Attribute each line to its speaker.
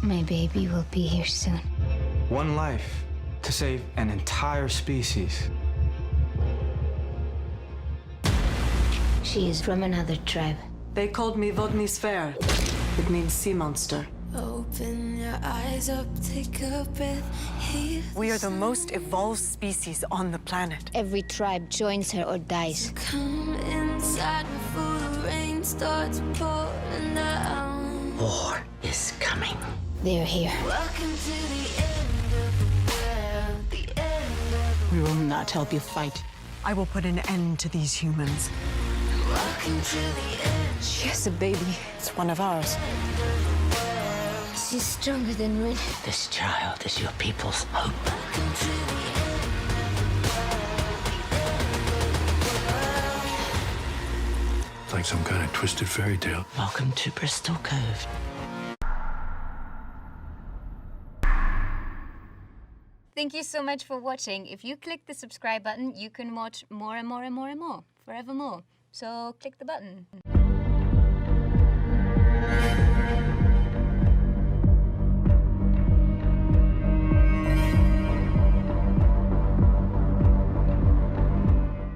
Speaker 1: My baby will be here soon.
Speaker 2: One life to save an entire species.
Speaker 1: She is from another tribe.
Speaker 3: They called me Vodny Sfer. It means sea monster.
Speaker 4: Open your eyes up, take a breath.
Speaker 5: We are the most evolved species on the planet.
Speaker 1: Every tribe joins her or dies.
Speaker 4: Come inside before the rain starts pouring down.
Speaker 6: War is coming.
Speaker 1: They're here.
Speaker 4: Welcome to the end of the world, the end of
Speaker 5: We will not help you fight. I will put an end to these humans.
Speaker 4: welcome to the end.
Speaker 5: She has a baby. It's one of ours.
Speaker 1: She's stronger than wind.
Speaker 6: This child is your people's hope.
Speaker 4: Welcome to the
Speaker 7: It's like some kind of twisted fairy tale.
Speaker 6: Welcome to Bristol Cove.
Speaker 8: Thank you so much for watching. If you click the subscribe button, you can watch more and more and more and more, forevermore. So click the button.